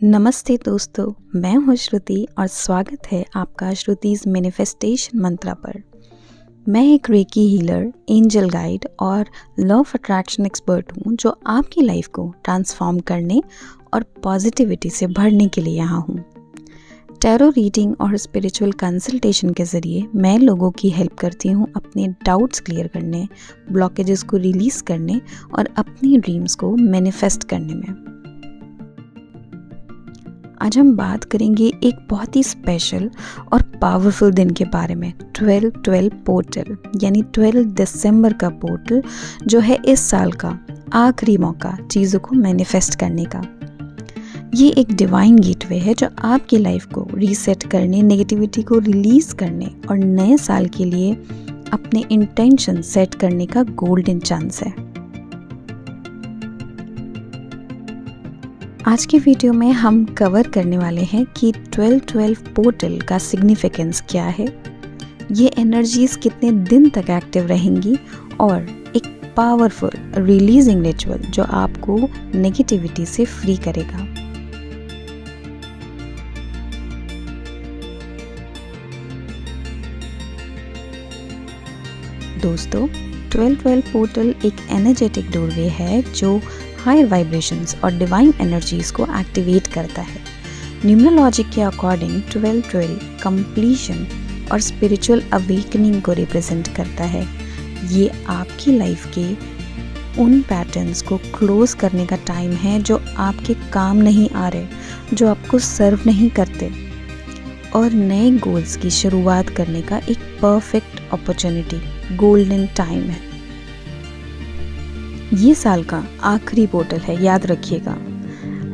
नमस्ते दोस्तों, मैं हूँ श्रुति और स्वागत है आपका श्रुति's मैनिफेस्टेशन मंत्रा पर। मैं एक रेकी हीलर, एंजल गाइड और लॉ ऑफ अट्रैक्शन एक्सपर्ट हूँ जो आपकी लाइफ को ट्रांसफॉर्म करने और पॉजिटिविटी से भरने के लिए यहाँ हूँ। टैरो रीडिंग और स्पिरिचुअल कंसल्टेशन के ज़रिए मैं लोगों की हेल्प करती हूँ अपने डाउट्स क्लियर करने, ब्लॉकेजेस को रिलीज़ करने और अपनी ड्रीम्स को मैनिफेस्ट करने में। आज हम बात करेंगे एक बहुत ही स्पेशल और पावरफुल दिन के बारे में, 12/12 पोर्टल यानी 12 दिसंबर का पोर्टल जो है इस साल का आखिरी मौका चीज़ों को मैनिफेस्ट करने का। ये एक डिवाइन गेटवे है जो आपकी लाइफ को रीसेट करने, नेगेटिविटी को रिलीज़ करने और नए साल के लिए अपने इंटेंशन सेट करने का गोल्डन चांस है। आज की वीडियो में हम कवर करने वाले हैं कि 12/12 पोर्टल का सिग्निफिकेंस क्या है, ये एनर्जीज कितने दिन तक एक्टिव रहेंगी और एक पावरफुल रिलीजिंग रिचुअल जो आपको नेगेटिविटी से फ्री करेगा। दोस्तों, 12/12 पोर्टल एक एनर्जेटिक डोरवे है जो हायर वाइब्रेशंस और डिवाइन एनर्जीज को एक्टिवेट करता है। न्यूमरोलॉजी के अकॉर्डिंग 12/12 कंप्लीशन और स्पिरिचुअल अवेकनिंग को रिप्रेजेंट करता है। ये आपकी लाइफ के उन पैटर्न्स को क्लोज करने का टाइम है जो आपके काम नहीं आ रहे, जो आपको सर्व नहीं करते, और नए गोल्स की शुरुआत करने का एक परफेक्ट अपॉर्चुनिटी, गोल्डन टाइम है। ये साल का आखिरी पोर्टल है, याद रखिएगा।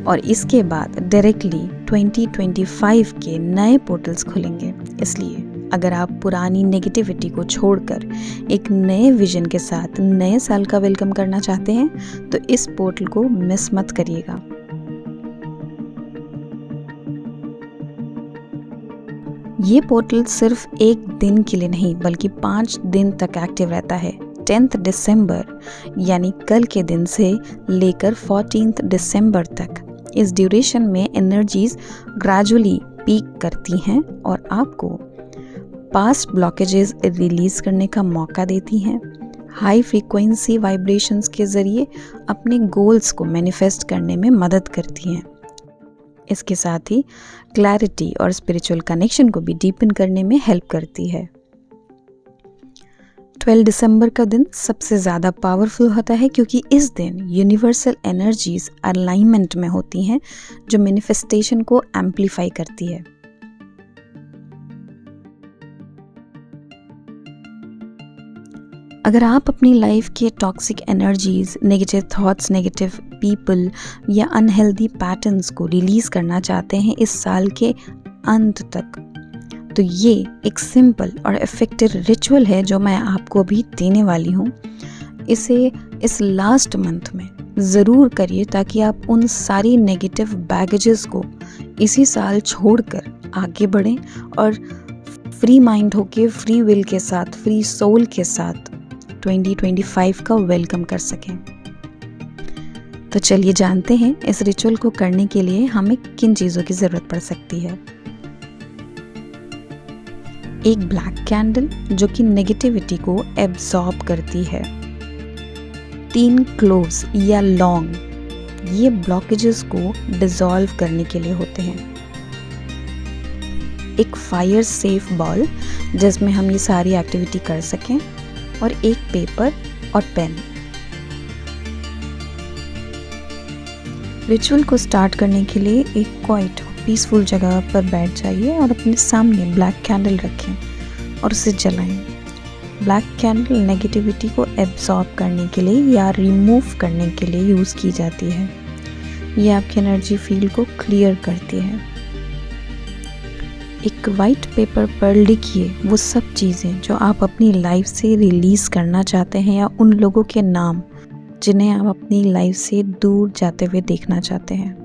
और इसके बाद डायरेक्टली 2025 के नए पोर्टल्स खुलेंगे। इसलिए अगर आप पुरानी नेगेटिविटी को छोड़कर एक नए विजन के साथ नए साल का वेलकम करना चाहते हैं तो इस पोर्टल को मिस मत करिएगा। ये पोर्टल सिर्फ एक दिन के लिए नहीं बल्कि 5 दिन तक एक्टिव रहता है। 10 दिसंबर यानी कल के दिन से लेकर 14 दिसंबर तक। इस ड्यूरेशन में एनर्जीज ग्रेजुअली पीक करती हैं और आपको पास्ट ब्लॉकेजेस रिलीज करने का मौका देती हैं। हाई फ्रीक्वेंसी वाइब्रेशंस के ज़रिए अपने गोल्स को मैनिफेस्ट करने में मदद करती हैं। इसके साथ ही क्लैरिटी और स्पिरिचुअल कनेक्शन को भी डीपन करने में हेल्प करती है। 12 दिसंबर का दिन सबसे ज़्यादा पावरफुल होता है क्योंकि इस दिन यूनिवर्सल एनर्जीज अलाइनमेंट में होती हैं जो मैनिफेस्टेशन को एम्प्लीफाई करती है। अगर आप अपनी लाइफ के toxic energies, negative thoughts, negative people या अनहेल्दी पैटर्न्स को रिलीज़ करना चाहते हैं इस साल के अंत तक, तो ये एक सिंपल और इफ़ेक्टिव रिचुअल है जो मैं आपको अभी देने वाली हूँ। इसे इस लास्ट मंथ में ज़रूर करिए ताकि आप उन सारी नेगेटिव बैगेजेस को इसी साल छोड़कर आगे बढ़ें और फ्री माइंड होके, फ्री विल के साथ, फ्री सोल के साथ 2025 का वेलकम कर सकें। तो चलिए जानते हैं इस रिचुअल को करने के लिए हमें किन चीज़ों की ज़रूरत पड़ सकती है। एक ब्लैक कैंडल जो कि नेगेटिविटी को एब्जॉर्ब करती है। 3 क्लोव्स या लौंग, ये ब्लॉकेजेस को डिसॉल्व करने के लिए होते हैं। एक फायर सेफ बॉल जिसमें हम ये सारी एक्टिविटी कर सकें और एक पेपर और पेन। रिचुअल को स्टार्ट करने के लिए एक क्वाइट पीसफुल जगह पर बैठ जाइए और अपने सामने ब्लैक कैंडल रखें और उसे जलाएं। ब्लैक कैंडल नेगेटिविटी को एब्जॉर्ब करने के लिए या रिमूव करने के लिए यूज़ की जाती है। ये आपकी एनर्जी फील्ड को क्लियर करती है। एक वाइट पेपर पर लिखिए वो सब चीज़ें जो आप अपनी लाइफ से रिलीज़ करना चाहते हैं या उन लोगों के नाम जिन्हें आप अपनी लाइफ से दूर जाते हुए देखना चाहते हैं।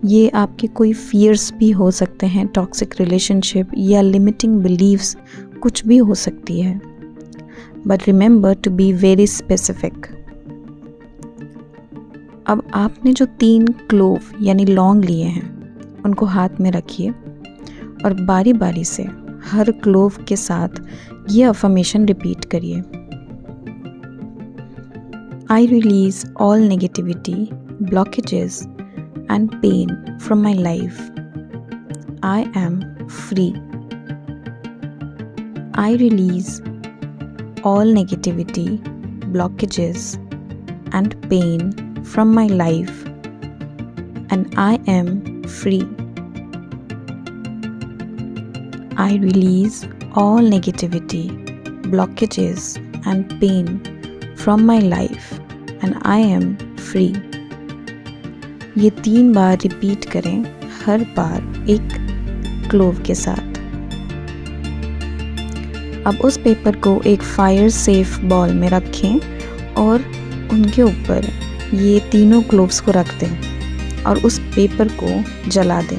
ये आपके कोई फियर्स भी हो सकते हैं, टॉक्सिक रिलेशनशिप या लिमिटिंग बिलीव्स, कुछ भी हो सकती है। But remember to be very specific. अब आपने जो 3 क्लोव यानी लौंग लिए हैं उनको हाथ में रखिए और बारी बारी से हर क्लोव के साथ ये अफर्मेशन रिपीट करिए। I release all negativity, blockages and pain from my life. I am free. I release all negativity, blockages and pain from my life and I am free. I release all negativity, blockages and pain from my life and I am free. ये 3 बार repeat करें, हर बार एक clove के साथ। अब उस paper को एक fire safe ball में रखें और उनके ऊपर ये तीनों क्लोव्स को रख दें और उस पेपर को जला दें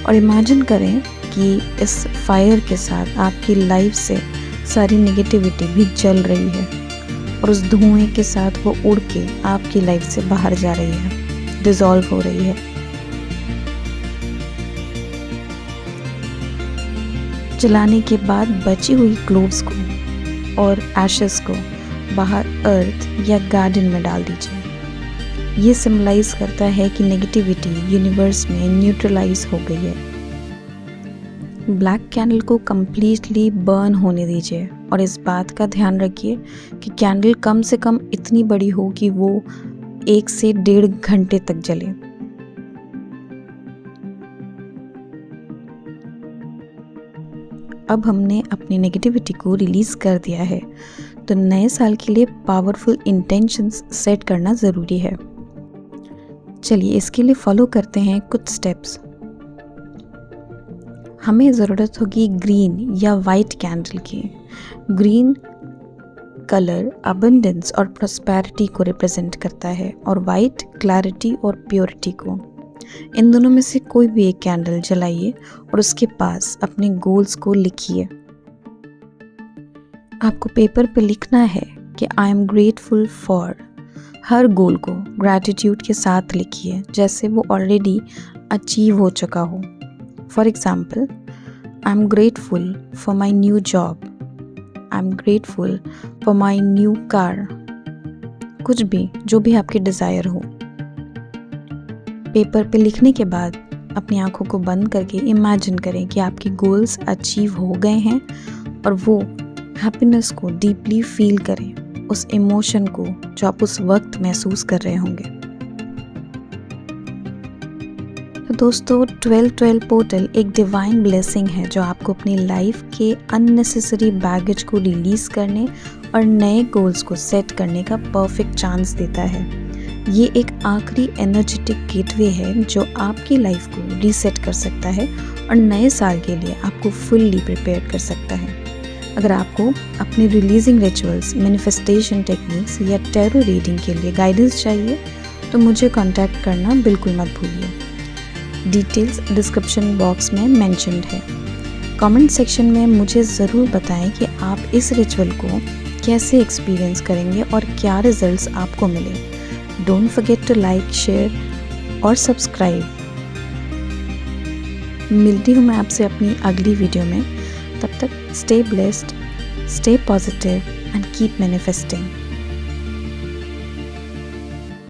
और इमेजिन करें कि इस फायर के साथ आपकी लाइफ से सारी नेगेटिविटी भी जल रही है और उस धुएं के साथ वो उड़ के आपकी लाइफ से बाहर जा रही है, डिसॉल्व हो रही है। जलाने के बाद बची हुई क्लोव्स को और एशेस को बाहर अर्थ या गार्डन में डाल दीजिए। ये सिंबलाइज करता है कि नेगेटिविटी यूनिवर्स में न्यूट्रलाइज हो गई है। ब्लैक कैंडल को कम्प्लीटली बर्न होने दीजिए और इस बात का ध्यान रखिए कि कैंडल कम से कम इतनी बड़ी हो कि वो 1 से 1.5 घंटे तक जले। अब हमने अपनी नेगेटिविटी को रिलीज कर दिया है, तो नए साल के लिए पावरफुल इंटेंशंस सेट करना ज़रूरी है। चलिए इसके लिए फॉलो करते हैं कुछ स्टेप्स। हमें ज़रूरत होगी ग्रीन या वाइट कैंडल की। ग्रीन कलर अबंडेंस और प्रॉस्पेरिटी को रिप्रेजेंट करता है और वाइट क्लैरिटी और प्योरिटी को। इन दोनों में से कोई भी एक कैंडल जलाइए और उसके पास अपने गोल्स को लिखिए। आपको पेपर पे लिखना है कि आई एम ग्रेटफुल फॉर। हर गोल को ग्रैटिट्यूड के साथ लिखिए जैसे वो ऑलरेडी अचीव हो चुका हो। For example, I'm grateful for my new job. I'm grateful for my new car. कुछ भी, जो भी आपकी डिज़ायर हो। पेपर पे लिखने के बाद अपनी आंखों को बंद करके इमेजिन करें कि आपके गोल्स अचीव हो गए हैं और वो हैप्पीनेस को डीपली फील करें, उस इमोशन को जो आप उस वक्त महसूस कर रहे होंगे। तो दोस्तों 12-12 पोर्टल एक डिवाइन ब्लेसिंग है जो आपको अपनी लाइफ के अननेसेसरी बैगेज को रिलीज़ करने और नए गोल्स को सेट करने का परफेक्ट चांस देता है। ये एक आखिरी एनर्जेटिक गेटवे है जो आपकी लाइफ को रीसेट कर सकता है और नए साल के लिए आपको फुल्ली प्रिपेयर कर सकता है। अगर आपको अपनी रिलीजिंग रिचुअल्स, मैनिफेस्टेशन टेक्निक्स या टैरो रीडिंग के लिए गाइडेंस चाहिए तो मुझे कांटेक्ट करना बिल्कुल मत भूलिए। डिटेल्स डिस्क्रिप्शन बॉक्स में मेंशन्ड है। कमेंट सेक्शन में मुझे ज़रूर बताएं कि आप इस रिचुअल को कैसे एक्सपीरियंस करेंगे और क्या रिजल्ट्स आपको मिले। Don't forget to like, share और सब्सक्राइब। मिलती हूँ मैं आपसे अपनी अगली वीडियो में। तब तक stay blessed, stay positive and keep manifesting.